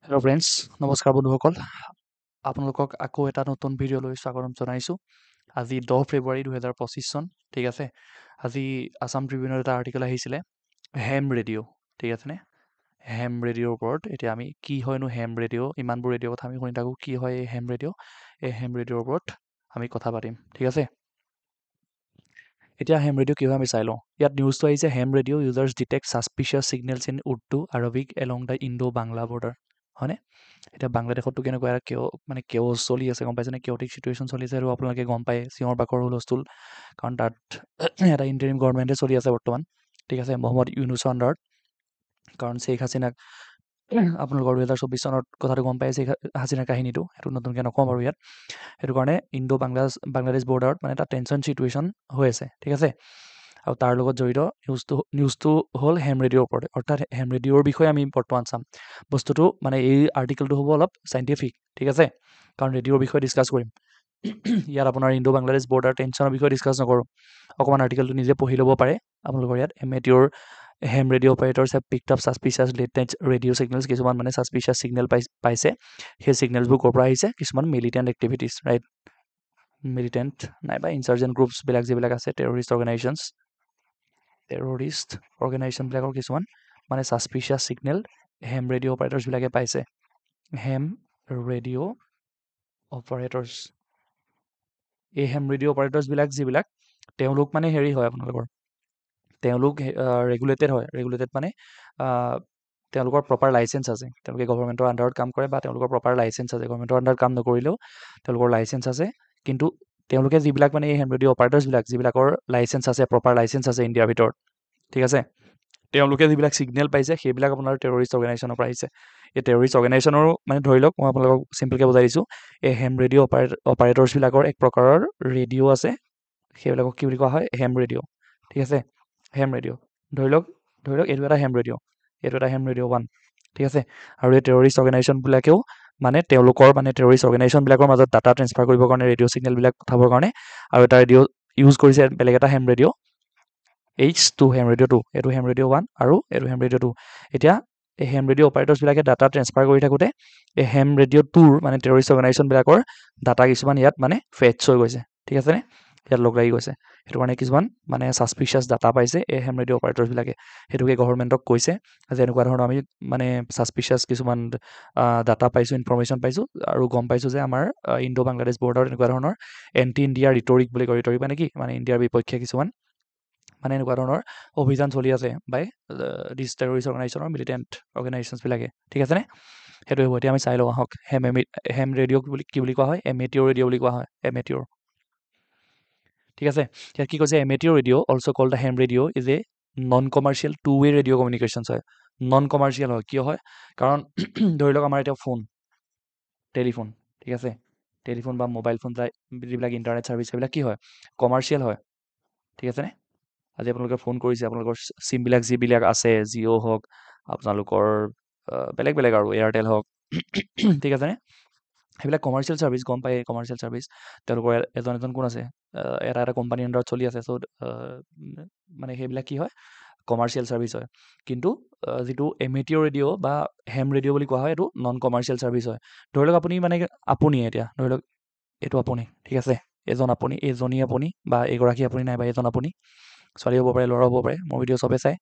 Hello' friends, নমস্কাৰ বন্ধুসকল। আপোনালোকক আকৌ এটা নতুন ভিডিঅ'লৈ স্বাগতম জনাইছোঁ। আজি 10 ফেব্ৰুৱাৰী 2025 চন, ঠিক আছে। আজি আছাম ট্ৰিবিউনৰ এটা আৰ্টিকেল আহিছিলে হেম ৰেডিঅ', ঠিক আছেনে? হেম ৰেডিঅ'ৰ ওপৰত। এতিয়া আমি কি হয়নো হেম ৰেডিঅ', ইমানবোৰ ৰেডিঅ' কথা আমি শুনি থাকোঁ, কি হয় এই হেম ৰেডিঅ'? এই হেম ৰেডিঅ'ৰ ওপৰত আমি কথা পাতিম, ঠিক আছে। এতিয়া হেম ৰেডিঅ' কি হয় আমি চাই লওঁ। ইয়াত নিউজটো আহিছে, ham radio' users detect suspicious signals in Urdu Arabic along the Indo Bangla border, হয়নে? এতিয়া বাংলাদেশতো কেনেকুৱা এটা কেওছ চলি আছে, গম পাইছেনে? কেওটিক চিটুৱেশ্যন চলি আছে, আৰু আপোনালোকে গম পায় চিঞৰ বাখৰ হুলস্থুল, কাৰণ তাত এটা ইণ্টাৰিম গভৰ্ণমেণ্টে চলি আছে বৰ্তমান, ঠিক আছে, মহম্মদ ইউনুছৰ আণ্ডাৰত। কাৰণ শ্বেখ হাছিনাক আপোনালোকৰ 2024 চনত কথাটো গম পায়, শ্বেখ হাছিনাৰ কাহিনীটো, সেইটো নতুনকৈ নকওঁ বাৰু ইয়াত। সেইটো কাৰণে বাংলাদেশ বৰ্ডাৰত মানে এটা টেনশ্যন চিটুৱেশ্যন হৈ আছে, ঠিক আছে। আৰু তাৰ লগত জড়িত নিউজটো হ'ল হেম ৰেডিঅ'ৰ ওপৰতে, অৰ্থাৎ হেম ৰেডিঅ'ৰ বিষয়ে আমি বৰ্তমান চাম। বস্তুটো মানে এই আৰ্টিকেলটো হ'ব অলপ চাইণ্টিফিক, ঠিক আছে, কাৰণ ৰেডিঅ'ৰ বিষয়ে ডিছকাছ কৰিম। ইয়াত আপোনাৰ ইণ্ডো বাংলাদেশ বৰ্ডাৰ টেনশ্যনৰ বিষয়ে ডিছকাছ নকৰোঁ। অকণমান আৰ্টিকেলটো নিজে পঢ়ি ল'ব পাৰে আপোনালোকৰ ইয়াত। Ham radio' operators have picked up suspicious late night radio' signals. কিছুমান মানে ছাছপিচিয়াছ ছিগনেল পাইছে। সেই ছিগনেলছবোৰ ক'ৰ পৰা আহিছে? কিছুমান মিলিটেণ্ট এক্টিভিটিছ, ৰাইট? মিলিটেণ্ট নাইবা ইনচাৰ্জেণ্ট গ্ৰুপছবিলাক যিবিলাক আছে, টেৰৰিষ্ট অৰ্গেনাইজেশ্যনবিলাকৰ কিছুমান মানে ছাছপিচিয়াছ ছিগনেল হেম ৰেডিঅ' অপাৰেটৰ্ছবিলাকে পাইছে। হেম ৰেডিঅ' অপাৰেটৰ্ছ, এই হেম ৰেডিঅ' অপাৰেটৰ্ছবিলাক যিবিলাক, তেওঁলোক মানে হেৰি হয় আপোনালোকৰ, তেওঁলোক ৰেগুলেটেড হয়। ৰেগুলেটেড মানে তেওঁলোকৰ প্ৰপাৰ লাইচেঞ্চ আছে, তেওঁলোকে গভৰ্ণমেণ্টৰ আণ্ডাৰত কাম কৰে, বা তেওঁলোকৰ প্ৰপাৰ লাইচেঞ্চ আছে। গভৰ্ণমেণ্টৰ আণ্ডাৰত কাম নকৰিলেও তেওঁলোকৰ লাইচেঞ্চ আছে। কিন্তু তেওঁলোকে যিবিলাক মানে এই হেম ৰেডিঅ' অপাৰেটৰ্ছবিলাক যিবিলাকৰ লাইচেঞ্চ আছে, প্ৰপাৰ লাইচেঞ্চ আছে ইণ্ডিয়াৰ ভিতৰত, ঠিক আছে, তেওঁলোকে যিবিলাক ছিগনেল পাইছে সেইবিলাক আপোনাৰ টেৰৰিষ্ট অৰ্গেনাইজেশ্যনৰ পৰা আহিছে। এই টেৰৰিষ্ট অৰ্গেনাইজেশ্যনৰো মানে ধৰি লওক, মই আপোনালোকক চিম্পলকৈ বুজাই দিছোঁ, এই হেম ৰেডিঅ' অপাৰেটৰ্ছবিলাকৰ এক প্ৰকাৰৰ ৰেডিঅ' আছে, সেইবিলাকক কি বুলি কোৱা হয়? হেম ৰেডিঅ', ঠিক আছে। হেম ৰেডিঅ', ধৰি লওক এইটো এটা হেম ৰেডিঅ', এইটো এটা হেম ৰেডিঅ' 1, ঠিক আছে। আৰু এই টেৰৰিষ্ট অৰ্গেনাইজেশ্যনবিলাকেও মানে তেওঁলোকৰ মানে টেৰৰিষ্ট অৰ্গেনাইজেশ্যনবিলাকৰ মাজত ডাটা ট্ৰেন্সফাৰ কৰিবৰ কাৰণে ৰেডিঅ' ছিগনেলবিলাক পঠাবৰ কাৰণে আৰু এটা ৰেডিঅ' ইউজ কৰিছে, বেলেগ এটা Hem radio' H2, Hem radio' 2, এইটো হেম ৰেডিঅ' 1 আৰু এইটো হেম ৰেডিঅ' 2। এতিয়া এই হেম ৰেডিঅ' অপাৰেটৰ্ছবিলাকে ডাটা ট্ৰেন্সফাৰ কৰি থাকোঁতে এই হেম ৰেডিঅ' 2ৰ মানে টেৰৰিষ্ট অৰ্গেনাইজেশ্যনবিলাকৰ ডাটা কিছুমান ইয়াত মানে ফেটছ হৈ গৈছে, ঠিক আছেনে? ইয়াত লগ লাগি গৈছে। সেইটো কাৰণে কিছুমান মানে ছাছপিচিয়াছ ডাটা পাইছে এই হেম ৰেডিঅ' অপাৰেটৰ্ছবিলাকে। সেইটোকে গভৰ্ণমেণ্টক কৈছে যে এনেকুৱা ধৰণৰ আমি মানে ছাছপিচিয়াছ কিছুমান ডাটা পাইছোঁ, ইনফৰ্মেশ্যন পাইছোঁ, আৰু গম পাইছোঁ যে আমাৰ ইণ্ডো বাংলাদেশ বৰ্ডাৰত এনেকুৱা ধৰণৰ এণ্টি ইণ্ডিয়া ৰিটৰিক বুলি কয়। ৰিটৰিক মানে কি? মানে ইণ্ডিয়াৰ বিপক্ষে কিছুমান মানে এনেকুৱা ধৰণৰ অভিযান চলি আছে বাই দিছ টেৰৰিষ্ট অৰ্গেনাইজেশ্যনৰ মিলিটেণ্ট অৰ্গেনাইজেশ্যনছবিলাকে, ঠিক আছেনে? সেইটো হ'ব। এতিয়া আমি চাই লওঁ আহক, হেম ৰেডিঅ' কি বুলি কোৱা হয়? এমেটিঅ' ৰেডিঅ' বুলি কোৱা হয়, এমেটিঅ'ৰ, ঠিক আছে। ইয়াত কি কৈছে? Amateur' radio' also' called the ham radio' is a non commercial two way radio' communications হয়। নন কমাৰ্চিয়েল হয়, কিয় হয়? কাৰণ ধৰি লওক আমাৰ এতিয়া টেলিফোন, ঠিক আছে, টেলিফোন বা মোবাইল ফোন যিবিলাক ইণ্টাৰনেট ছাৰ্ভিচ, সেইবিলাক কি হয়? কমাৰ্চিয়েল হয়, ঠিক আছেনে? আজি আপোনালোকে ফোন কৰিছে, আপোনালোকৰ চিমবিলাক যিবিলাক আছে, জিঅ' হওক, আপোনালোকৰ বেলেগ বেলেগ আৰু এয়াৰটেল হওক, ঠিক আছেনে? সেইবিলাক কমাৰ্চিয়েল ছাৰ্ভিচ, গম পায় কমাৰ্চিয়েল ছাৰ্ভিচ। তেওঁলোকৰ এজন কোন আছে, এটা কোম্পানীৰ আণ্ডাৰত চলি আছে। চ' মানে সেইবিলাক কি হয়? কমাৰ্চিয়েল ছাৰ্ভিচ হয়। কিন্তু যিটো এমেটিঅ' ৰেডিঅ' বা হেম ৰেডিঅ' বুলি কোৱা হয়, এইটো নন কমাৰ্চিয়েল ছাৰ্ভিচ হয়। ধৰি লওক আপুনি এতিয়া ধৰি লওক এইটো আপুনি, ঠিক আছে, এজনী আপুনি বা এগৰাকী আপুনি, নাইবা এজন আপুনি, ছোৱালী হ'ব পাৰে, ল'ৰা হ'ব পাৰে, মোৰ ভিডিঅ' চবে চায়,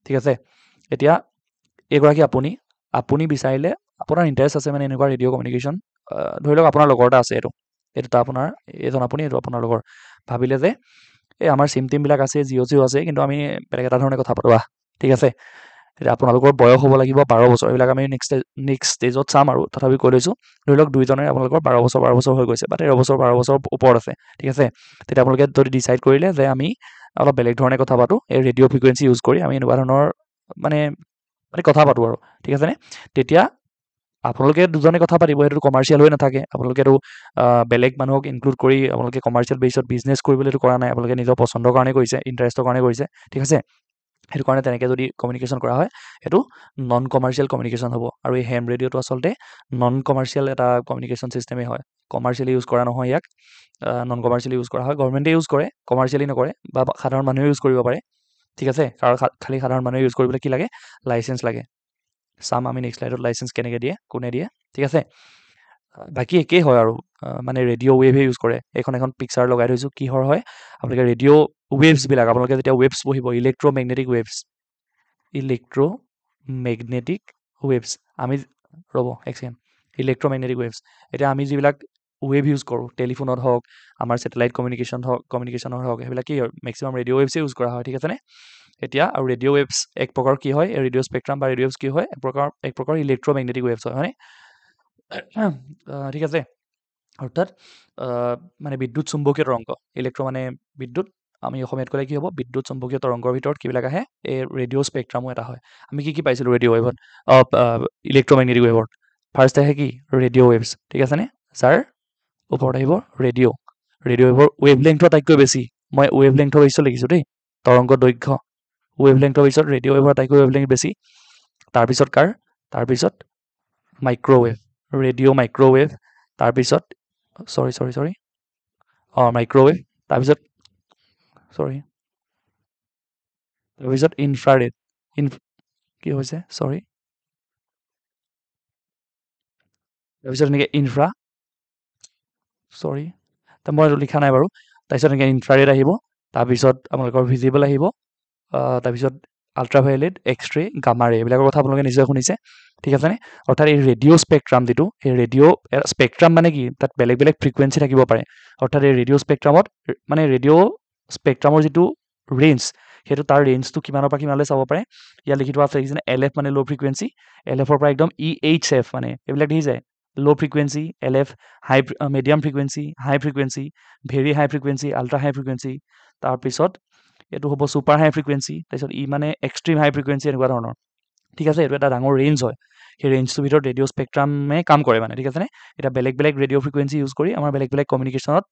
ঠিক আছে। এতিয়া এগৰাকী আপুনি বিচাৰিলে, আপোনাৰ ইণ্টাৰেষ্ট আছে মানে এনেকুৱা ৰেডিঅ' কমিউনিকেশ্যন, ধৰি লওক আপোনাৰ লগৰ এটা আছে, এইটো আপোনাৰ এজন আপুনি, এইটো আপোনাৰ লগৰ, ভাবিলে যে এই আমাৰ চিমবিলাক আছে, জিঅ' আছে, কিন্তু আমি বেলেগ এটা ধৰণে কথা পাতোঁ, ঠিক আছে। তেতিয়া আপোনালোকৰ বয়স হ'ব লাগিব 12 বছৰ। এইবিলাক আমি নেক্সট ষ্টেজত চাম, আৰু তথাপি কৈ লৈছোঁ। ধৰি লওক দুইজনে আপোনালোকৰ 12 বছৰ হৈ গৈছে, বা 13 বছৰ 12 বছৰ ওপৰত আছে, ঠিক আছে। তেতিয়া আপোনালোকে যদি ডিচাইড কৰিলে যে আমি অলপ বেলেগ ধৰণে কথা পাতোঁ, এই ৰেডিঅ' ফ্ৰিকুৱেঞ্চি ইউজ কৰি আমি এনেকুৱা ধৰণৰ মানে কথা পাতোঁ আৰু, ঠিক আছেনে? তেতিয়া আপোনালোকে দুজনে কথা পাতিব, সেইটো কমাৰ্চিয়েল হৈ নাথাকে। আপোনালোকেতো বেলেগ মানুহক ইনক্লুড কৰি আপোনালোকে কমাৰ্চিয়েল বেছত বিজনেছ কৰিবলৈতো কৰা নাই, আপোনালোকে নিজৰ পচন্দৰ কাৰণে কৰিছে, ইণ্টাৰেষ্টৰ কাৰণে কৰিছে, ঠিক আছে। সেইটো কাৰণে তেনেকৈ যদি কমিউনিকেশ্যন কৰা হয়, সেইটো নন কমাৰ্চিয়েল কমিউনিকেশ্যন হ'ব। আৰু এই হেম ৰেডিঅ'টো আচলতে নন কমাৰ্চিয়েল এটা কমিউনিকেশ্যন ছিষ্টেমেই হয়। কমাৰ্চিয়েলি ইউজ কৰা নহয় ইয়াক, নন কমাৰ্চিয়েলি ইউজ কৰা হয়। গভৰ্ণমেণ্টে ইউজ কৰে, কমাৰ্চিয়েলি নকৰে, বা সাধাৰণ মানুহে ইউজ কৰিব পাৰে, ঠিক আছে। কাৰণ খালি সাধাৰণ মানুহে ইউজ কৰিবলৈ কি লাগে? লাইচেঞ্চ লাগে। চাম আমি নেক্সট স্লাইডত লাইচেঞ্চ কেনেকৈ দিয়ে কোনে দিয়ে ঠিক আছে বাকী একেই হয় আৰু মানে ৰেডিঅ' ৱেভহে ইউজ কৰে এখন পিকচাৰ লগাই থৈছোঁ কিহৰ হয় আপোনালোকে ৰেডিঅ' ৱেভছবিলাক আপোনালোকে যেতিয়া ৱেভছ পঢ়িব ইলেক্ট্ৰমেগনেটিক ৱেভছ আমি ৰ'ব এক ছেকেণ্ড ইলেক্ট্ৰমেগনেটিক ৱেভছ এতিয়া আমি যিবিলাক ৱেভ ইউজ কৰোঁ টেলিফোনত হওক আমাৰ ছেটেলাইট কমিউনিকেশ্যনৰ হওক সেইবিলাক কি হয় মেক্সিমাম ৰেডিঅ' ৱেভছে ইউজ কৰা হয় ঠিক আছেনে এতিয়া আৰু ৰেডিঅ' ৱেভছ এক প্ৰকাৰ কি হয় ৰেডিঅ' স্পেক্ট্ৰাম বা ৰেডিঅ' ৱেভছ কি হয় এক প্ৰকাৰ ইলেক্ট্ৰমেগনেটিক ৱেভছ হয় হয়নে ঠিক আছে অৰ্থাৎ মানে বিদ্যুৎ চুম্বকীয় তৰংগ মানে বিদ্যুৎ আমি অসমীয়াত ক'লে কি হ'ব বিদ্যুৎ চুম্বকীয় তৰংগৰ ভিতৰত কিবিলাক আহে এই ৰেডিঅ' স্পেক্ট্ৰামো এটা হয় আমি কি পাইছিলোঁ ৰেডিঅ' ৱেভত ইলেক্ট্ৰমেগনেটিক ৱেভত ফাৰ্ষ্ট আহে কি ৰেডিঅ' ৱেভছ ঠিক আছেনে যাৰ ওপৰত আহিব ৰেডিঅ' ৱেভৰ ৱেভ লেংথটো আটাইতকৈ বেছি মই ৱেভ লেংথৰ বেছিত লিখিছোঁ দেই তৰংগ দৈৰ্ঘ্য ৱেভ লেংথৰ পিছত ৰেডিঅ' ৱেভৰ আটাইতকৈ ৱেভ লেংথ বেছি তাৰপিছত তাৰপিছত মাইক্ৰ'ৱেভ ৰেডিঅ' মাইক্ৰ'ৱেভ তাৰপিছত চৰি মাইক্ৰ'ৱেভ তাৰপিছত ইনফ্ৰাৰেড কি হৈছে তাৰপিছত এনেকৈ মই লিখা নাই বাৰু তাৰপিছত এনেকৈ ইনফ্ৰাৰেড আহিব তাৰপিছত আপোনালোকৰ ভিজিবল আহিব তাৰপিছত আল্ট্ৰাভায়লেট এক্স ৰে গামা ৰে এইবিলাকৰ কথা আপোনালোকে নিশ্চয় শুনিছে ঠিক আছেনে অৰ্থাৎ এই ৰেডিঅ' স্পেক্ট্ৰাম যিটো এই ৰেডিঅ' স্পেক্ট্ৰাম মানে কি তাত বেলেগ বেলেগ ফ্ৰিকুৱেঞ্চি থাকিব পাৰে অৰ্থাৎ এই ৰেডিঅ' স্পেক্ট্ৰামত মানে ৰেডিঅ' স্পেক্ট্ৰামৰ যিটো ৰেঞ্জ সেইটো তাৰ ৰেঞ্জটো কিমানৰ পৰা কিমানলৈ চাব পাৰে ইয়াত লিখি থোৱা আছে দেখিছেনে LF মানে ল' ফ্ৰিকুৱেঞ্চি LFৰ পৰা একদম EHF মানে এইবিলাক দেখিছে ল' ফ্ৰিকুৱেঞ্চি LF মিডিয়াম ফ্ৰিকুৱেঞ্চি হাই ফ্ৰিকুৱেঞ্চি ভেৰি হাই ফ্ৰিকুৱেঞ্চি আল্ট্ৰা হাই ফ্ৰিকুৱেঞ্চি তাৰপিছত এইটো হ'ব ছুপাৰ হাই ফ্ৰিকুৱেঞ্চি তাৰপিছত মানে এক্সট্ৰিম হাই ফ্ৰিকুৱেঞ্চি এনেকুৱা ধৰণৰ ঠিক আছে এইটো এটা ডাঙৰ ৰেঞ্জ হয় সেই ৰেঞ্জটোৰ ভিতৰত ৰেডিঅ' স্পেক্ট্ৰামে কাম কৰে মানে ঠিক আছেনে এতিয়া বেলেগ বেলেগ ৰেডিঅ' ফ্ৰিকুৱেঞ্চি ইউজ কৰি আমাৰ বেলেগ বেলেগ কমিউনিকেশ্যনত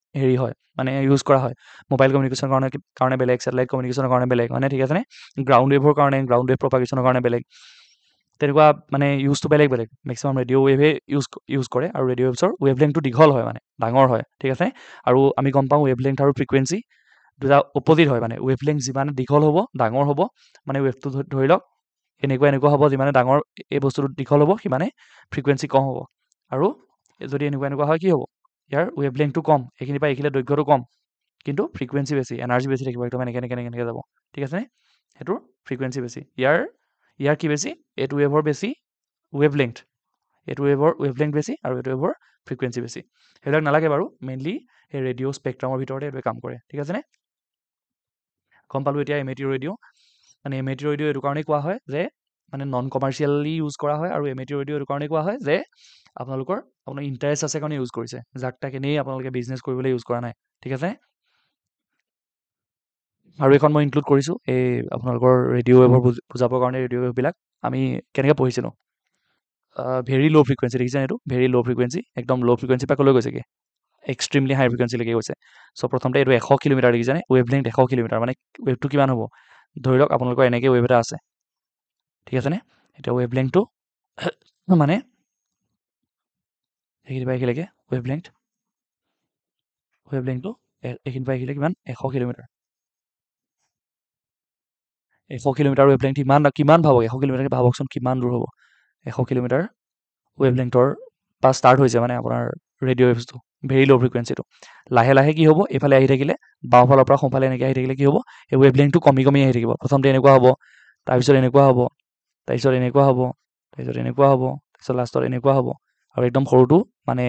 হয় মানে ইউজ কৰা হয় মোবাইল কমিউনিকেশ্যনৰ কাৰণে বেলেগ ছেটেলাইট কমিউনিকেশ্যনৰ কাৰণে বেলেগ মানে ঠিক আছেনে গ্ৰাউণ্ড ৱেভৰ কাৰণে গ্ৰাউণ্ড ৱেভ প্ৰপাগেশ্যনৰ কাৰণে বেলেগ তেনেকুৱা মানে ইউজটো বেলেগ বেলেগ মেক্সিমাম ৰেডিঅ' ৱেভে ইউজ কৰে আৰু ৰেডিঅ' ৱেভছৰ ৱেভ লেংথটো দীঘল হয় মানে ডাঙৰ হয় ঠিক আছে আৰু আমি গম পাওঁ ৱেভ লেংথ আৰু ফ্ৰিকুৱেঞ্চি দুটা অপজিট হয় মানে ৱেভ লেংথ যিমানে দীঘল হ'ব ডাঙৰ হ'ব মানে ৱেভটো ধৰি লওক এনেকুৱা হ'ব যিমানে ডাঙৰ এই বস্তুটো দীঘল হ'ব সিমানে ফ্ৰিকুৱেঞ্চি কম হ'ব আৰু যদি এনেকুৱা হয় কি হ'ব ইয়াৰ ৱেভ লেংথটো কম এইখিনিৰ পৰা এইখিনিলে দৈৰ্ঘ্যটো কম কিন্তু ফ্ৰিকুৱেঞ্চি বেছি এনাৰ্জি বেছি থাকিব একদম এনেকৈ যাব ঠিক আছেনে সেইটোৰ ফ্ৰিকুৱেঞ্চি বেছি ইয়াৰ কি বেছি এইটো ৱেভৰ বেছি ৱেভ লেংথ এইটো ৱেভৰ ৱেভ লেংথ বেছি আৰু এইটো ৱেভৰ ফ্ৰিকুৱেঞ্চি বেছি সেইবিলাক নালাগে বাৰু মেইনলি সেই ৰেডিঅ' স্পেক্ট্ৰামৰ ভিতৰতে এইটোৱে কাম কৰে ঠিক আছেনে গম পালোঁ এতিয়া এমেটিঅ' ৰেডিঅ' মানে এমেটিঅ' ৰেডিঅ' এইটো কাৰণেই কোৱা হয় যে মানে নন কমাৰ্চিয়েলি ইউজ কৰা হয় আৰু এমেটিঅ' ৰেডিঅ' এইটো কাৰণেই কোৱা হয় যে আপোনাৰ ইণ্টাৰেষ্ট আছে কাৰণে ইউজ কৰিছে যাক তাক এনেই আপোনালোকে বিজনেছ কৰিবলৈ ইউজ কৰা নাই ঠিক আছে আৰু এখন মই ইনক্লুড কৰিছোঁ এই আপোনালোকৰ ৰেডিঅ' ৱেভৰ বুজাবৰ কাৰণে ৰেডিঅ' ৱেভবিলাক আমি কেনেকৈ পঢ়িছিলোঁ ভেৰি ল' ফ্ৰিকুৱেঞ্চি দেখিছেনে এইটো ভেৰি ল' ফ্ৰিকুৱেঞ্চি একদম ল' ফ্ৰিকুৱেঞ্চি পৰা ক'লৈ গৈছেগৈ এক্সট্ৰিমলি হাই ফ্ৰিকুৱেঞ্চিলৈকে গৈছে চ' প্ৰথমতে এইটো 100 কিলোমিটাৰ দেখিছেনে ৱেভ লেংথ 100 কিলোমিটাৰ মানে ৱেভটো কিমান হ'ব ধৰি লওক আপোনালোকৰ এনেকৈ ৱেভ এটা আছে ঠিক আছেনে এতিয়া ৱেভ লেংথটো মানে এইখিনি পৰা এইখিলৈকে ৱেভ লেংথটো এইখিনি পৰা এইখিলে কিমান 100 কিলোমিটাৰ 100 কিলোমিটাৰ ৱেভ লেংথ কিমান ভাবক 100 কিলোমিটাৰ ভাবকচোন কিমান দূৰ হ'ব 100 কিলোমিটাৰ ৱেভ লেংথৰ পৰা ষ্টাৰ্ট হৈছে মানে আপোনাৰ ৰেডিঅ' ৱেভছটো ভেৰি ল' ফ্ৰিকুৱেঞ্চিটো লাহে লাহে কি হ'ব এইফালে আহি থাকিলে বাওঁফালৰ পৰা সোঁফালে এনেকৈ আহি থাকিলে কি হ'ব এই ৱেভ লেংথটো কমি আহি থাকিব প্ৰথমতে এনেকুৱা হ'ব তাৰপিছত এনেকুৱা হ'ব তাৰপিছত এনেকুৱা হ'ব তাৰপিছত লাষ্টত এনেকুৱা হ'ব আৰু একদম সৰুটো মানে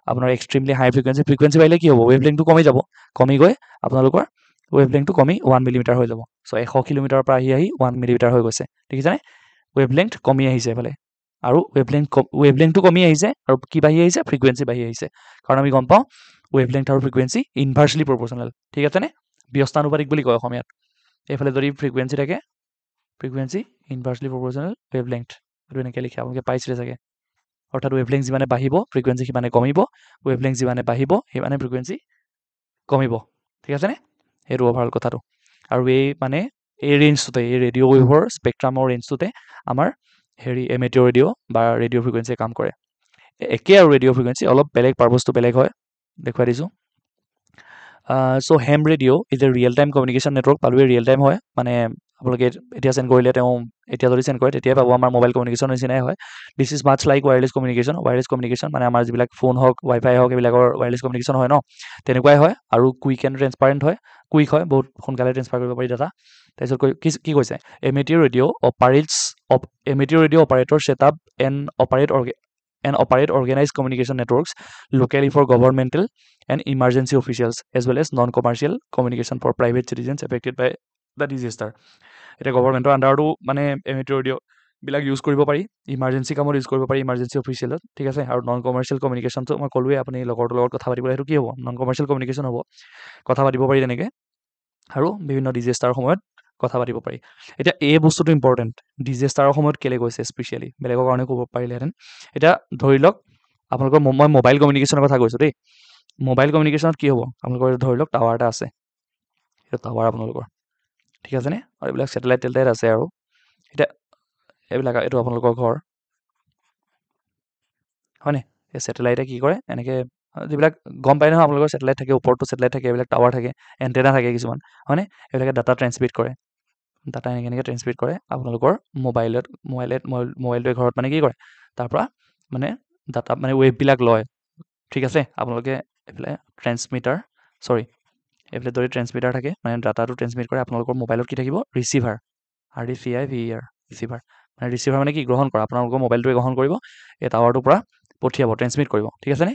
আপোনাৰ এক্সট্ৰিমলি হাই ফ্ৰিকুৱেঞ্চি বাঢ়িলে কি হ'ব ৱেভ লেংথটো কমি যাব কমি গৈ আপোনালোকৰ ৱেভ লেংথটো কমি 1 মিলিমিটাৰ হৈ যাব চ' 100 কিলোমিটাৰৰ পৰা আহি 1 মিলিমিটাৰ হৈ গৈছে দেখিছেনে ৱেভ লেংথ কমি আহিছে এইফালে আৰু ৱেভ লেংথটো কমি আহিছে আৰু কি বাঢ়ি আহিছে ফ্ৰিকুৱেঞ্চি বাঢ়ি আহিছে কাৰণ আমি গম পাওঁ ৱেভ লেংথ আৰু ফ্ৰিকুৱেঞ্চি ইনভাৰ্চলি প্ৰপৰ্চনেল ঠিক আছেনে ব্যস্তানুপাতিক বুলি কয় অসমীয়াত এইফালে যদি ফ্ৰিকুৱেঞ্চি থাকে frequency inversely proportional wave length এইটো এনেকৈ লিখে আপোনালোকে পাইছিলে চাগে অৰ্থাৎ ৱেভ লেংথ যিমানে বাঢ়িব ফ্ৰিকুৱেঞ্চি সিমানে কমিব ৱেভ লেংথ যিমানে বাঢ়িব সিমানে ফ্ৰিকুৱেঞ্চি কমিব ঠিক আছেনে সেইটো অভাৰঅল কথাটো আৰু এই ৰেঞ্জটোতে এই ৰেডিঅ' ৱেভৰ স্পেক্ট্ৰামৰ ৰেঞ্জটোতে আমাৰ এমেটিঅ' ৰেডিঅ' বা ৰেডিঅ' ফ্ৰিকুৱেঞ্চিয়ে কাম কৰে একেই আৰু ৰেডিঅ' ফ্ৰিকুৱেঞ্চি অলপ বেলেগ পাৰপজটো বেলেগ হয় দেখুৱাই দিছোঁ so' ham radio' is a real time communication network পালোৱে ৰিয়েল টাইম হয় মানে আপোনালোকে এতিয়া চেণ্ড কৰিলে তেওঁ এতিয়া যদি চেণ্ড কৰে তেতিয়াই পাব আমাৰ মোবাইল কমিউনিকেশ্যন নিচিনাই হয় this is much like wireless communication মানে আমাৰ যিবিলাক ফোন হওক ৱাইফাই হওক এইবিলাকৰ ৱায়াৰলেছ কমিউনিকেশ্যন হয় ন তেনেকুৱাই হয় আৰু কুইক এণ্ড ট্ৰেন্সপাৰেণ্ট হয় কুইক হয় বহুত সোনকালে ট্ৰেন্সফাৰ কৰিব পাৰি ডাটা তাৰপিছত কি কৈছে amateur radio' operator set up and operate organized communication networks locally for governmental and emergency officials as well as non-commercial communication for private citizens affected by the disaster. এতিয়া গভৰ্ণমেণ্টৰ আণ্ডাৰতো মানে এমেটিউ ৰেডিঅ' বিলাক use কৰিব পাৰি emergency কামত use কৰিব পাৰি emergency অফিচিয়েলত ঠিক আছে আৰু নন কমাৰ্চিয়েল কমিউনিকেশ্যনটো মই ক'লোৱে আপুনি লগৰটোৰ লগত কথা পাতিবলৈ সেইটো কি হ'ব নন কমাৰ্চিয়েল কমিউনিকেশ্যন হ'ব কথা পাতিব পাৰি তেনেকৈ আৰু বিভিন্ন ডিজেষ্টাৰৰ সময়ত কথা পাতিব পাৰি এতিয়া এই বস্তুটো ইম্পৰ্টেণ্ট ডিজেষ্টাৰৰ সময়ত কেলৈ গৈছে স্পেচিয়েলি বেলেগৰ কাৰণে ক'ব পাৰিলেহেঁতেন এতিয়া ধৰি লওক আপোনালোকৰ মই মোবাইল কমিউনিকেশ্যনৰ কথা কৈছোঁ দেই মোবাইল কমিউনিকেশ্যনত কি হ'ব আপোনালোকৰ ধৰি লওক টাৱাৰ এটা আছে সেইটো টাৱাৰ আপোনালোকৰ ঠিক আছেনে আৰু এইবিলাক ছেটেলাইট আছে আৰু এতিয়া এইবিলাক এইটো আপোনালোকৰ ঘৰ হয়নে এই ছেটেলাইটে কি কৰে এনেকৈ যিবিলাক গম পায় নহয় আপোনালোকৰ ছেটেলাইট থাকে ওপৰতো ছেটেলাইট থাকে এইবিলাক টাৱাৰ থাকে এণ্টেনা থাকে কিছুমান হয়নে এইবিলাকে ডাটা ট্ৰেন্সমিট কৰে ডাটা এনেকৈ ট্ৰেন্সমিট কৰে আপোনালোকৰ মোবাইলটোৱে ঘৰত মানে কি কৰে তাৰ পৰা মানে ডাটা মানে ৱেভবিলাক লয় ঠিক আছে আপোনালোকে এইফালে এইফালে যদি ট্ৰেন্সমিটাৰ থাকে মানে ডাটাটো ট্ৰেন্সমিট কৰে আপোনালোকৰ মোবাইলত কি থাকিব ৰিচিভাৰ ৰিচিভাৰ মানে ৰিচিভাৰ মানে কি গ্ৰহণ কৰা আপোনালোকৰ মোবাইলটোৱে গ্ৰহণ কৰিব এই টাৱাৰটোৰ পৰা পঠিয়াব ট্ৰেন্সমিট কৰিব ঠিক আছেনে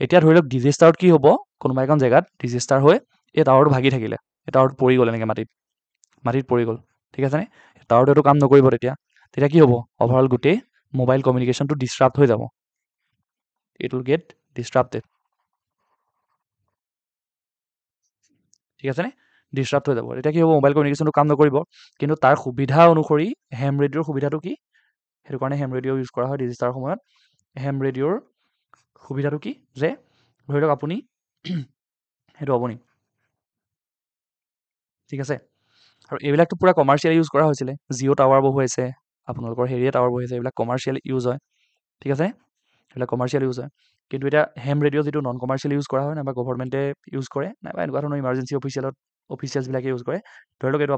এতিয়া ধৰি লওক ডিজেষ্টাৰত কি হ'ব কোনোবা এখন জেগাত ডিজেষ্টাৰ হৈ এই টাৱাৰটো ভাগি থাকিলে এই টাৱাৰটো পৰি গ'ল এনেকৈ মাটিত পৰি গ'ল ঠিক আছেনে টাৱাৰটো এইটো কাম নকৰিব তেতিয়া কি হ'ব অভাৰঅল গোটেই মোবাইল কমিউনিকেশ্যনটো ডিছৰাপ্ট হৈ যাব ইট উইল গেট ডিছৰাপ্টেড ঠিক আছেনে ডিছৰাপ্ট হৈ যাব এতিয়া কি হ'ব মোবাইল কমিউনিকেশ্যনটো কাম নকৰিব কিন্তু তাৰ সুবিধা অনুসৰি হেম ৰেডিঅ'ৰ সুবিধাটো কি সেইটো কাৰণে হেম ৰেডিঅ' ইউজ কৰা হয় ডিজিষ্টাৰৰ সময়ত হেম ৰেডিঅ'ৰ সুবিধাটো কি যে ধৰি লওক আপুনি সেইটো আপুনি ঠিক আছে আৰু এইবিলাকতো পূৰা কমাৰ্চিয়েল ইউজ কৰা হৈছিলে জিঅ' টাৱাৰ বহুৱাইছে আপোনালোকৰ হেৰিয়ে টাৱাৰ বহুৱাইছে এইবিলাক কমাৰ্চিয়েল ইউজ হয় ঠিক আছে এইবিলাক কমাৰ্চিয়েল ইউজ হয় কিন্তু এতিয়া হেম ৰেডিঅ' যিটো নন কমাৰ্চিয়েল ইউজ কৰা হয় নাইবা গভৰ্ণমেণ্টে ইউজ কৰে নাইবা এনেকুৱা ধৰণৰ ইমাৰ্জেঞ্চি অফিচিয়েলছবিলাকে ইউজ কৰে ধৰি লওক এইটো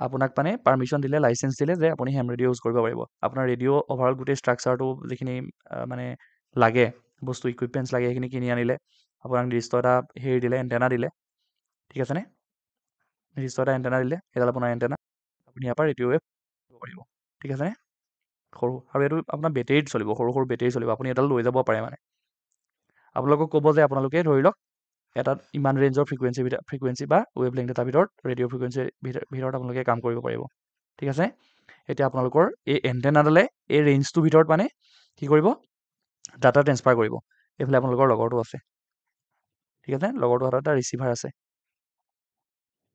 আপোনাক মানে পাৰ্মিশ্যন দিলে লাইচেঞ্চ দিলে যে আপুনি হেম ৰেডিঅ' ইউজ কৰিব পাৰিব আপোনাৰ ৰেডিঅ' অভাৰঅল গোটেই ষ্ট্ৰাকচাৰটো যিখিনি মানে লাগে বস্তু ইকুইপমেণ্টছ লাগে সেইখিনি কিনি আনিলে আপোনাক নিৰ্দিষ্ট এটা হেৰি দিলে এণ্টেনা দিলে ঠিক আছেনে নিৰ্দিষ্ট এটা এণ্টেনা দিলে সেইডাল আপোনাৰ এণ্টেনা আপুনি ইয়াৰ পৰা ৰেডিঅ' ৱেভ কৰিব পাৰিব ঠিক আছেনে সৰু আৰু এইটো আপোনাৰ বেটেৰীত চলিব সৰু বেটেৰী চলিব আপুনি এডাল লৈ যাব পাৰে মানে আপোনালোকক ক'ব যে আপোনালোকে ধৰি লওক এটা ইমান ৰেঞ্জৰ ফ্ৰিকুৱেঞ্চি বা ৱেভ লেংথ এটাৰ ভিতৰত ৰেডিঅ' ফ্ৰিকুৱেঞ্চিৰ ভিতৰত আপোনালোকে কাম কৰিব পাৰিব ঠিক আছে এতিয়া আপোনালোকৰ এই এণ্টেনাডালে এই ৰেঞ্জটোৰ ভিতৰত মানে কি কৰিব ডাটা ট্ৰেন্সফাৰ কৰিব এইফালে আপোনালোকৰ লগৰটো আছে ঠিক আছে লগৰটো হাতত এটা ৰিচিভাৰ আছে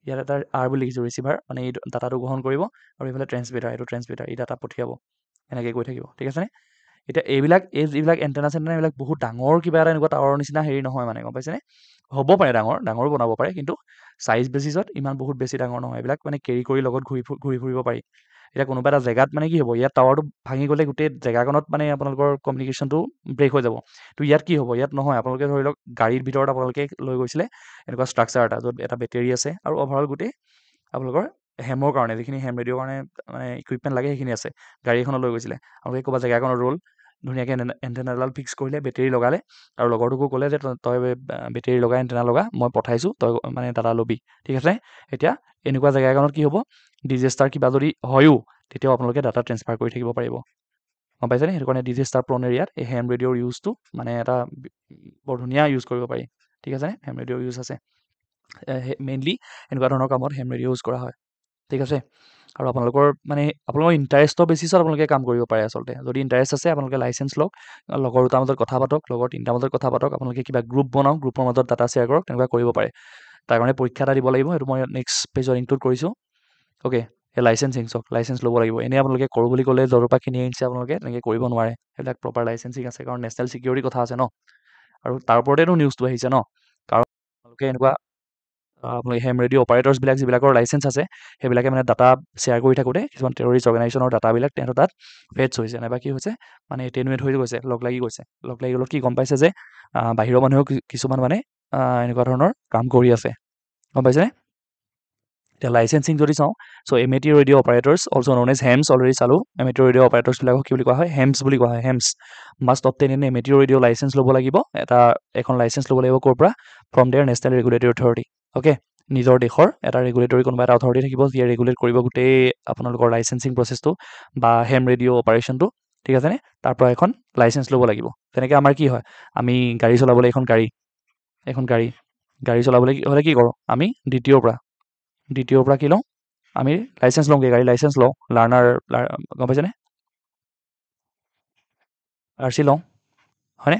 ইয়াত এটা আৰ বুলি লিখিছোঁ ৰিচিভাৰ মানে এই ডাটাটো গ্ৰহণ কৰিব আৰু এইফালে ট্ৰেন্সমিটাৰ এই ডাটা পঠিয়াব এনেকৈ গৈ থাকিব ঠিক আছেনে এতিয়া যিবিলাক এণ্টেনা এইবিলাক বহুত ডাঙৰ কিবা এটা এনেকুৱা টাৱাৰৰ নিচিনা হেৰি নহয় মানে গম পাইছেনে হ'ব পাৰে ডাঙৰো বনাব পাৰে কিন্তু চাইজ বেচিছত ইমান বহুত বেছি ডাঙৰ নহয় এইবিলাক মানে কেৰি কৰি লগত ঘূৰি ফুৰিব পাৰি এতিয়া কোনোবা এটা জেগাত মানে কি হ'ব ইয়াত টাৱাৰটো ভাঙি গ'লে গোটেই জেগাখনত মানে আপোনালোকৰ কমিউনিকেশ্যনটো ব্ৰেক হৈ যাব তো ইয়াত কি হ'ব ইয়াত নহয় আপোনালোকে ধৰি লওক গাড়ীৰ ভিতৰত আপোনালোকে লৈ গৈছিলে এনেকুৱা ষ্ট্ৰাকচাৰ এটা য'ত এটা বেটেৰী আছে আৰু অভাৰঅল গোটেই আপোনালোকৰ হেমৰ কাৰণে যিখিনি হেম ৰেডিঅ'ৰ কাৰণে মানে ইকুইপমেণ্ট লাগে সেইখিনি আছে গাড়ী এখনত লৈ গৈছিলে আপোনালোকে ক'ৰবাত জেগা এখনত ৰ'ল ধুনীয়াকৈ এণ্টেনাডাল ফিক্স কৰিলে বেটেৰী লগালে আৰু লগৰটোকো ক'লে যে তই বেটেৰী লগাই এণ্টেনা লগা মই পঠাইছোঁ তই মানে ডাটা ল'বি ঠিক আছে এতিয়া এনেকুৱা জেগা এখনত কি হ'ব ডিজেষ্টাৰ কিবা যদি হয়ো তেতিয়াও আপোনালোকে ডাটা ট্ৰেন্সফাৰ কৰি থাকিব পাৰিব গম পাইছেনে সেইটো কাৰণে ডিজেষ্টাৰ প্ৰ'ন এৰিয়াত এই হেম ৰেডিঅ'ৰ ইউজটো মানে এটা বৰ ধুনীয়া ইউজ কৰিব পাৰি ঠিক আছেনে হেম ৰেডিঅ'ৰ ইউজ আছে মেইনলি এনেকুৱা ধৰণৰ কামত হেম ৰেডিঅ' ইউজ কৰা হয় ঠিক আছে আৰু আপোনালোকৰ ইণ্টাৰেষ্টৰ বেচিছত আপোনালোকে কাম কৰিব পাৰে আচলতে যদি ইণ্টাৰেষ্ট আছে আপোনালোকে লাইচেঞ্চ লওক লগৰ দুটাৰ মাজত কথা পাতক লগৰ তিনিটাৰ মাজত কথা পাতক আপোনালোকে কিবা গ্ৰুপ বনাওক গ্ৰুপৰ মাজত ডাটা শ্বেয়াৰ কৰক তেনেকুৱা কৰিব পাৰে তাৰ কাৰণে পৰীক্ষা এটা দিব লাগিব সেইটো মই নেক্সট পেজত ইনক্লুড কৰিছোঁ অ'কে এই লাইচেঞ্চ ল'ব লাগিব এনেই আপোনালোকে কৰোঁ বুলি ক'লে য'ৰ পৰা কিনি আনিছে আপোনালোকে তেনেকৈ কৰিব নোৱাৰে সেইবিলাক প্ৰপাৰ লাইচেঞ্চিং আছে কাৰণ নেশ্যনেল ছিকিউৰিটি কথা আছে ন আৰু তাৰ ওপৰতেতো নিউজটো আহিছে ন কাৰণ আপোনালোকে এনেকুৱা আপোনালোকে হেম ৰেডিঅ' অপাৰেটৰ্ছবিলাক যিবিলাকৰ লাইচেঞ্চ আছে সেইবিলাকে মানে ডাটা শ্বেয়াৰ কৰি থাকোঁতে কিছুমান টেৰৰিষ্ট অৰ্গেনাইজেশ্যনৰ ডাটাবিলাক তেহেঁতৰ তাত ফেটছ হৈছে নাইবা কি হৈছে মানে এটেনুৱেট হৈ গৈছে লগ লাগি গ'লত কি গম পাইছে যে বাহিৰৰ মানুহেও কিছুমান মানে এনেকুৱা ধৰণৰ কাম কৰি আছে গম পাইছেনে এতিয়া লাইচেন্সিং যদি চাওঁ so' amateur radio' operators also' known as hams already চালোঁ এমেটিউৰ ৰেডিঅ' অপাৰেটৰ্ছবিলাকক কি বুলি কোৱা হয় হেমছ বুলি কোৱা হয় hams must obtain an amateur radio' licence ল'ব লাগিব এখন লাইচেন্স ল'ব লাগিব ক'ৰ পৰা from their national regulatory authority okay নিজৰ দেশৰ এটা ৰেগুলেটৰী কোনোবা এটা অথৰিটি থাকিব যিয়ে ৰেগুলেট কৰিব গোটেই আপোনালোকৰ লাইচেন্সিং প্ৰচেছটো বা হেম ৰেডিঅ' অপাৰেশ্যনটো ঠিক আছেনে তাৰ পৰা এখন লাইচেন্স ল'ব লাগিব তেনেকৈ আমাৰ কি হয় আমি গাড়ী চলাবলৈ এখন গাড়ী চলাবলৈ হ'লে কি কৰোঁ আমি দ্বিতীয়ৰ পৰা কি লওঁ আমি লাইচেন্স লওঁগৈ গাড়ী লাইচেন্স লওঁ লাৰ্ণাৰ গম পাইছেনে RC লওঁ হয়নে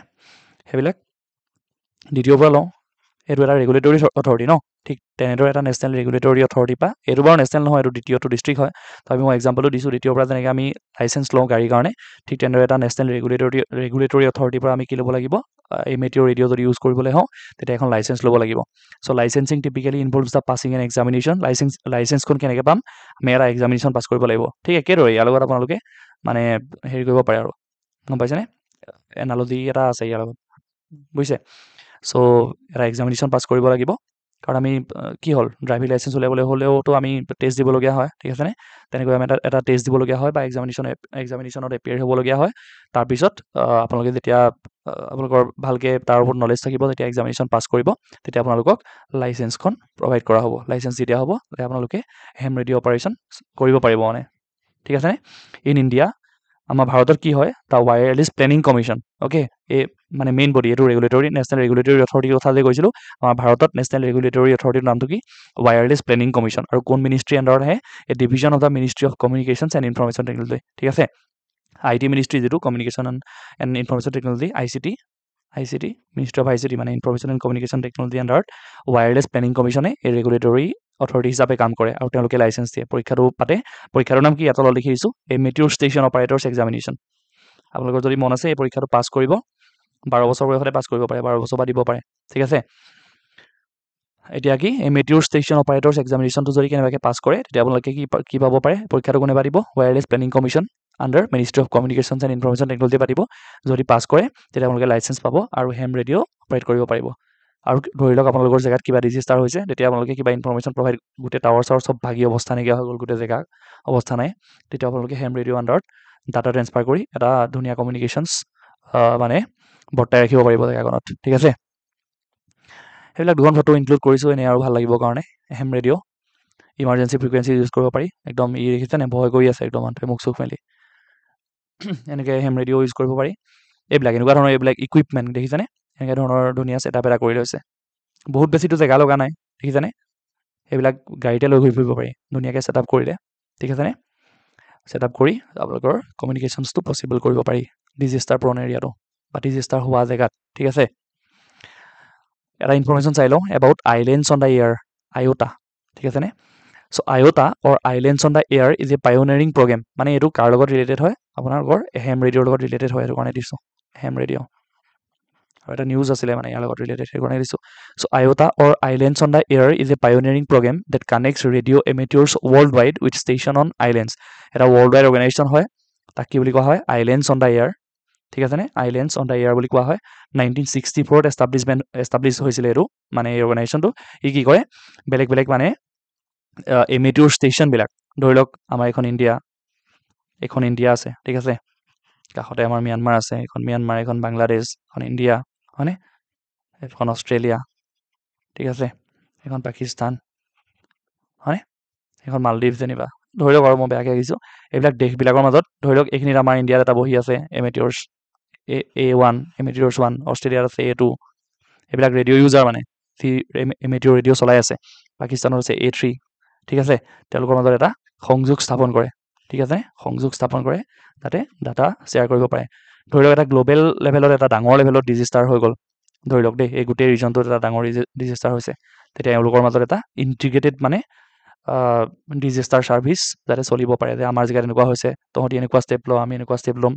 সেইবিলাক দ্বিতীয়ৰ পৰা লওঁ এইটো এটা ৰেগুলেটৰী অথৰিটি ন ঠিক তেনেদৰে এটা নেশ্যনেল ৰেগুলেটৰী অথৰিটি পৰা এইটো বাৰু নেশ্যনেল নহয় এইটো দ্বিতীয়টো ডিষ্ট্ৰিক্ট হয় তো আমি মই এক্সাম্পলটো দিছোঁ দ্বিতীয়ৰ পৰা যেনেকৈ আমি লাইচেন্স লওঁ গাড়ীৰ কাৰণে ঠিক তেনেদৰে এটা নেশ্যনেল ৰেগুলেটৰী অথৰিটিৰ পৰা আমি কি ল'ব লাগিব এমেটিউৰ ৰেডিঅ' যদি ইউজ কৰিবলৈ হওঁ তেতিয়া এখন লাইচেন্স ল'ব লাগিব so' licensing typically involves the passing an examination লাইচেন্সখন কেনেকৈ পাম আমি এটা এক্সামিনেশ্যন পাছ কৰিব লাগিব ঠিক একেদৰে ইয়াৰ লগত আপোনালোকে মানে হেৰি কৰিব পাৰে আৰু গম পাইছেনে এনালজি এটা আছে ইয়াৰ লগত বুজিছে চ' এটা এক্সামিনেশ্যন পাছ কৰিব লাগিব কাৰণ আমি কি হ'ল ড্ৰাইভিং লাইচেন্স উলিয়াবলৈ হ'লেওতো আমি টেষ্ট দিবলগীয়া হয় ঠিক আছেনে তেনেকৈ আমি এটা টেষ্ট দিবলগীয়া হয় বা এক্সামিনেশ্যনত এপিয়াৰ হ'বলগীয়া হয় তাৰপিছত আপোনালোকে যেতিয়া আপোনালোকৰ ভালকৈ তাৰ ওপৰত নলেজ থাকিব যেতিয়া এক্সামিনেশ্যন পাছ কৰিব তেতিয়া আপোনালোকক লাইচেন্সখন প্ৰভাইড কৰা হ'ব লাইচেন্স যেতিয়া হ'ব তেতিয়া আপোনালোকে হেম ৰেডিঅ' অপাৰেশ্যন কৰিব পাৰিব মানে ঠিক আছেনে ইন ইণ্ডিয়া আমাৰ ভাৰতত কি হয় the wireless planning commission okay এই মানে মেইন বডি এইটো নেশ্যনেল ৰেগুলেটৰী অথৰিটিৰ কথা যে কৈছিলোঁ আমাৰ ভাৰতত নেশ্যনেল ৰেগুলেটৰী অথৰিটিৰ নামটো কি ৱায়াৰলেছ প্লেনিং কমিশ্যন আৰু কোন মিনিষ্ট্ৰী আণ্ডাৰত আহে a division of the ministry of communications and information technology ঠিক আছে IT মিনিষ্ট্ৰী যিটো communication and information technology ICT ministry of ICT মানে ইনফৰমেশ্যন এণ্ড কমিউনিকেশ্যন টেকনলজি আণ্ডাৰত ৱায়াৰলেছ প্লেনিং কমিশ্যনে এই ৰেগুলেটৰী অথৰিটি হিচাপে কাম কৰে আৰু তেওঁলোকে লাইচেন্স দিয়ে পৰীক্ষাটো পাতে পৰীক্ষাটোৰ নাম কি ইয়াত তলত লিখি দিছোঁ এই মেটিউৰ ষ্টেচন অপাৰেটৰ্ছ এক্সামিনেশ্যন আপোনালোকৰ যদি মন আছে এই পৰীক্ষাটো পাছ কৰিব 12 বছৰ বয়সতে পাছ কৰিব পাৰে 12 বছৰ বা দিব পাৰে ঠিক আছে এতিয়া কি এই মেটিউৰ ষ্টেচন অপাৰেটৰ্ছ এক্সামিনেশ্যনটো যদি কেনেবাকৈ পাছ কৰে তেতিয়া আপোনালোকে কি পাব পাৰে পৰীক্ষাটো কোনে পাতিব wireless planning commission under ministry of communications and information technology পাতিব যদি পাছ কৰে তেতিয়া আপোনালোকে লাইচেন্স পাব আৰু হেম ৰেডিঅ' অপাৰেট কৰিব পাৰিব আৰু ধৰি লওক আপোনালোকৰ জেগাত কিবা ডিজিষ্টাৰ হৈছে তেতিয়া আপোনালোকে কিবা ইনফৰমেশ্যন প্ৰভাইড গোটেই টাৱাৰ চাৱাৰ চব ভাগি অৱস্থা নাইকিয়া হৈ গ'ল গোটেই জেগা অৱস্থা নাই তেতিয়া আপোনালোকে হেম ৰেডিঅ' আণ্ডাৰত ডাটা ট্ৰেন্সফাৰ কৰি এটা ধুনীয়া কমিউনিকেশ্যনছ মানে বৰ্তাই ৰাখিব পাৰিব জেগাখনত ঠিক আছে সেইবিলাক দুখন ফটো ইনক্লুড কৰিছোঁ এনেই আৰু ভাল লাগিবৰ কাৰণে Hem radio' emergency frequency use কৰিব পাৰি একদম দেখিছেনে ভয় কৰি আছে একদম মানুহে মুখ চুখ মেলি এনেকৈ হেম ৰেডিঅ' ইউজ কৰিব পাৰি এনেকুৱা ধৰণৰ এইবিলাক ইকুইপমেণ্ট দেখিছেনে এনেকৈ ধৰণৰ ধুনীয়া ছেটআপ এটা কৰি লৈছে বহুত বেছিতো জেগা লগা নাই দেখিছেনে এইবিলাক গাড়ীতে লৈ ঘূৰি ফুৰিব পাৰি ধুনীয়াকৈ ছেটআপ কৰিলে ঠিক আছেনে ছেটআপ কৰি আপোনালোকৰ কমিউনিকেশ্যনছটো পচিবল কৰিব পাৰি ডিজিষ্টাৰ প্ৰন এৰিয়াটো বা ডিজিষ্টাৰ হোৱা জেগাত ঠিক আছে এটা ইনফৰমেশ্যন চাই লওঁ about islands on the air IOTA ঠিক আছেনে so' IOTA or islands on the air is a pioneering programme মানে এইটো কাৰ লগত ৰিলেটেড হয় আপোনালোকৰ হেম ৰেডিঅ'ৰ লগত ৰিলেটেড হয় সেইটো কাৰণে দিছোঁ হেম ৰেডিঅ' আৰু এটা নিউজ আছিলে মানে ইয়াৰ লগত ৰিলেটেড সেইটো কাৰণে দিছোঁ so' IOTA or islands on the air is a pioneering programme that connects radio' amateurs worldwide with station on islands এটা ৱৰ্ল্ড ৱাইড অৰ্গেনাইজেশ্যন হয় তাক কি বুলি কোৱা হয় আইলেণ্ডছ অন দ্য এয়াৰ ঠিক আছেনে আইলেণ্ডছ অন দ্য এয়াৰ বুলি কোৱা হয় 1964 এষ্টাব্লিছ হৈছিলে এইটো মানে এই অৰ্গেনাইজেশ্যনটো ই কি কৰে বেলেগ বেলেগ মানে এমেটিউৰ ষ্টেচনবিলাক ধৰি লওক আমাৰ এখন ইণ্ডিয়া আছে ঠিক আছে কাষতে আমাৰ ম্যানমাৰ আছে এখন ম্যানমাৰ এখন বাংলাদেশ এখন ইণ্ডিয়া হয়নে এখন অষ্ট্ৰেলিয়া ঠিক আছে এখন পাকিস্তান হয়নে এখন মালদ্বীপ যেনিবা ধৰি লওক আৰু মই বেয়াকৈ আহিছোঁ এইবিলাক দেশবিলাকৰ মাজত ধৰি লওক এইখিনিত আমাৰ ইণ্ডিয়াত এটা বহি আছে এমেটিউৰ্ছ A1 এমেটিউৰ্ছ 1 অষ্ট্ৰেলিয়াত আছে A2 এইবিলাক ৰেডিঅ' ইউজাৰ মানে এমেটিউৰ ৰেডিঅ' চলাই আছে পাকিস্তানত আছে A3 ঠিক আছে তেওঁলোকৰ মাজত এটা সংযোগ স্থাপন কৰে ঠিক আছে সংযোগ স্থাপন কৰে যাতে ডাটা শ্বেয়াৰ কৰিব পাৰে ধৰি লওক এটা গ্ল'বেল লেভেলত এটা ডাঙৰ লেভেলত ডিজিষ্টাৰ হৈ গ'ল ধৰি লওক দেই এই গোটেই ৰিজনটোত এটা ডাঙৰ ডিজিষ্টাৰ হৈছে তেতিয়া এওঁলোকৰ মাজত এটা ইণ্টিগ্ৰেটেড মানে ডিজিষ্টাৰ ছাৰ্ভিচ যাতে চলিব পাৰে যে আমাৰ জেগাত এনেকুৱা হৈছে তহঁতি এনেকুৱা ষ্টেপ ল আমি এনেকুৱা ষ্টেপ ল'ম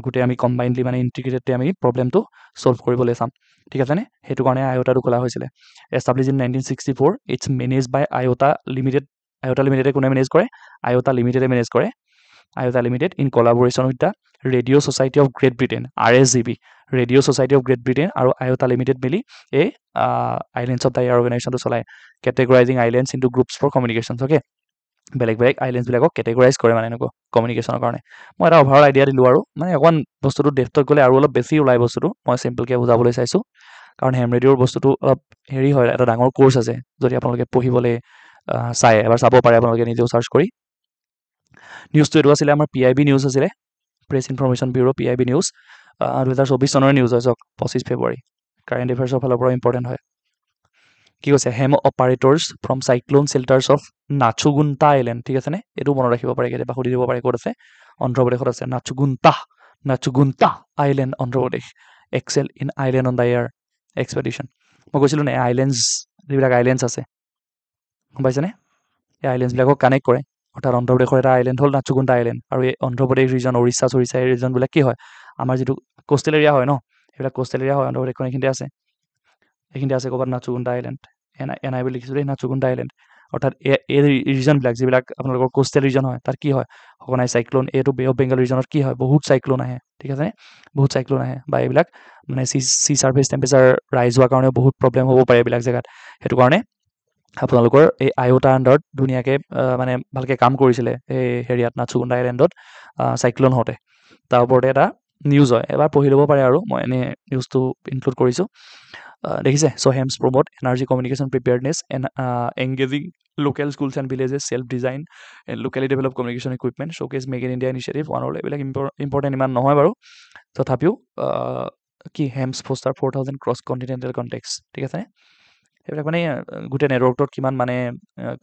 গোটেই আমি কম্বাইনলি মানে ইণ্টিগ্ৰেটেডলি আমি প্ৰব্লেমটো ছল্ভ কৰিবলৈ চাম ঠিক আছেনে সেইটো কাৰণে আয়োটাটো খোলা হৈছিলে establish in 1964 its manage by IOTA লিমিটেডে কোনে মেনেজ কৰে আয়োটা লিমিটেডে মেনেজ কৰে IOTA limited in collaboration with the radio' society of Great Britain RSGB radio' society of Great Britain আৰু আয়োটা লিমিটেড মিলি এই আইলেণ্ডছ অফ দ্য এয়াৰ অৰ্গেনাইজেশ্যনটো চলায় categorising islands into groups for communications okay বেলেগ বেলেগ আইলেণ্ডছবিলাকক কেটেগৰাইজ কৰে মানে এনেকুৱা কমিউনিকেশ্যনৰ কাৰণে মই এটা অভাৰঅল আইডিয়া দিলোঁ আৰু মানে অকণমান বস্তুটো ডেপ্থত গ'লে আৰু অলপ বেছি ওলাই বস্তুটো মই চিম্পলকৈ বুজাবলৈ চাইছোঁ কাৰণ হেম ৰেডিঅ'ৰ বস্তুটো অলপ হেৰি হয় এটা ডাঙৰ কোৰ্চ আছে যদি আপোনালোকে পঢ়িবলৈ চাই এবাৰ চাব পাৰে আপোনালোকে নিজেও চাৰ্চ কৰি নিউজটো এইটো আছিলে আমাৰ PIB নিউজ আছিলে press information bureau' PIB news 2024 চনৰে নিউজ হয় চাওক 25 ফেব্ৰুৱাৰী কাৰেণ্ট এফেয়াৰ্ছৰ ফালৰ পৰা ইম্পৰ্টেণ্ট হয় কি কৈছে ham operators from cyclone shelters of Nachugunta island ঠিক আছেনে এইটো মনত ৰাখিব পাৰে কেতিয়াবা সুধি দিব পাৰে ক'ত আছে অন্ধ্ৰপ্ৰদেশত আছে নাচুগুণ্টা island Andhra Pradesh Excel in island on the air expedition মই কৈছিলোঁ নে আইলেণ্ডছ যিবিলাক আইলেণ্ডছ আছে গম পাইছেনে এই আইলেণ্ডছবিলাকক কানেক্ট কৰে অৰ্থাৎ অন্ধ্ৰপ্ৰদেশৰ এটা আইলেণ্ড হ'ল নাচুগুণ্টা আইলেণ্ড আৰু এই অন্ধ্ৰপ্ৰদেশ ৰিজন উৰিষ্যা চৰিষ্যা এই ৰিজনবিলাক কি হয় আমাৰ যিটো কোষ্টেল এৰিয়া হয় ন সেইবিলাক কোষ্টেল এৰিয়া হয় অন্ধ্ৰপ্ৰদেশখন এইখিনিতে আছে ক'ৰবাত নাচুগুণ্টা আইলেণ্ড NI বুলি লিখিছোঁ দেই নাচুগুণ্টা আইলেণ্ড অৰ্থাৎ এই ৰিজনবিলাক যিবিলাক আপোনালোকৰ কোষ্টেল ৰিজন হয় তাত কি হয় সঘনাই চাইক্লোন এইটো বে অফ বেংগল ৰিজনত কি হয় বহুত চাইক্লোন আহে ঠিক আছে বহুত চাইক্লোন আহে বা এইবিলাক মানে চি ছাৰ্ফেচ টেম্পাৰেচাৰ ৰাইজ হোৱাৰ কাৰণেও বহুত প্ৰব্লেম হ'ব পাৰে এইবিলাক জেগাত সেইটো কাৰণে আপোনালোকৰ এই আয়োটা আণ্ডাৰত ধুনীয়াকৈ মানে ভালকৈ কাম কৰিছিলে এই হেৰিয়াত নাচুগুণ্টা আইলেণ্ডত চাইক্লোন হওঁতে তাৰ ওপৰতে এটা নিউজ হয় এবাৰ পঢ়ি ল'ব পাৰে আৰু মই এনেই নিউজটো ইনক্লুড কৰিছোঁ দেখিছে so' hams promote energy communication preparedness and engaging local schools and villages self design and locally develop communication equipment showcase make in India initiative one all এইবিলাক ইম্পৰ্টেণ্ট ইমান নহয় বাৰু তথাপিও কি hams foster 4000 cross continental contacts ঠিক আছে এইবিলাক মানে গোটেই নেটৱৰ্কটোত কিমান মানে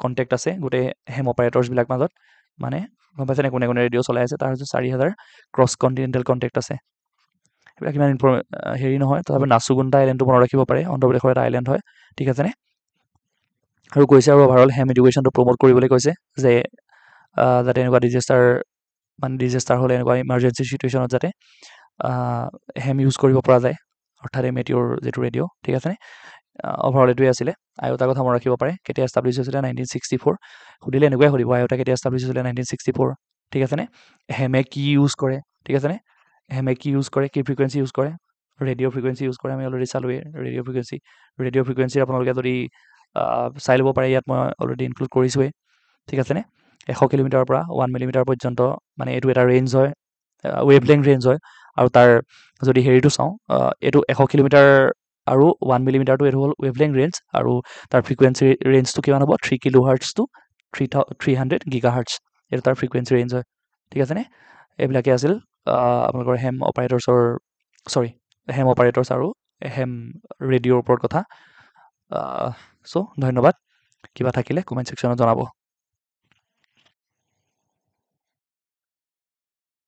কণ্টেক্ট আছে গোটেই হেম অপাৰেটৰ্ছবিলাক মাজত মানে গম পাইছেনে কোনে কোনে ৰেডিঅ' চলাই আছে তাৰ 4000 ক্ৰছ কণ্টিনেণ্টেল কণ্টেক্ট আছে এইবিলাক ইমান হেৰি নহয় তথাপি নাচুগুণ্টা আইলেণ্ডটো মনত ৰাখিব পাৰে অন্ধ্ৰপ্ৰদেশৰ এটা আইলেণ্ড হয় ঠিক আছেনে আৰু কৈছে আৰু অভাৰঅল হেম এডুকেশ্যনটো প্ৰমোট কৰিবলৈ কৈছে যে যাতে এনেকুৱা ডিজাষ্টাৰ হ'লে এনেকুৱা ইমাৰ্জেঞ্চি চিটুৱেশ্যনত যাতে হেম ইউজ কৰিব পৰা যায় অৰ্থাৎ মেটিঅ'ৰ যিটো ৰেডিঅ' ঠিক আছেনে অভাৰঅল এইটোৱে আছিলে আয়োটা কথা মনত ৰাখিব পাৰে কেতিয়া এষ্টাব্লিছ হৈছিলে 1964 সুধিলে এনেকুৱাই সুধিব আয়োটা কেতিয়া এষ্টাব্লিছ হৈছিলে 1964 ঠিক আছেনে হেমে কি ইউজ কৰে ঠিক আছেনে হেমে কি ইউজ কৰে কি ফ্ৰিকুৱেঞ্চি ইউজ কৰে ৰেডিঅ' ফ্ৰিকুৱেঞ্চি ইউজ কৰে আমি অলৰেডি চালোৱেই ৰেডিঅ' ফ্ৰিকুৱেঞ্চিৰ আপোনালোকে যদি চাই ল'ব পাৰে ইয়াত মই অলৰেডি ইনক্লুড কৰিছোঁৱেই ঠিক আছেনে 100 কিলোমিটাৰৰ পৰা 1 মিলিমিটাৰ পৰ্যন্ত মানে এইটো এটা ৰেঞ্জ হয় ৱেভলেংথ ৰেঞ্জ হয় আৰু তাৰ যদি হেৰিটো চাওঁ এইটো 100 কিলোমিটাৰ আৰু 1 মিলিমিটাৰটো এইটো হ'ল ৱেভলেংথ ৰেঞ্জ আৰু তাৰ ফ্ৰিকুৱেঞ্চি ৰেঞ্জটো কিমান হ'ব 3 kilo hertz to 300 giga hertz এইটো তাৰ ফ্ৰিকুৱেঞ্চি ৰেঞ্জ হয় ঠিক আছেনে এইবিলাকে আছিল আপোনালোকৰ হেম অপাৰেটৰ্ছ আৰু হেম ৰেডিঅ'ৰ ওপৰত কথা চ' ধন্যবাদ কিবা থাকিলে কমেণ্ট ছেকশ্যনত জনাব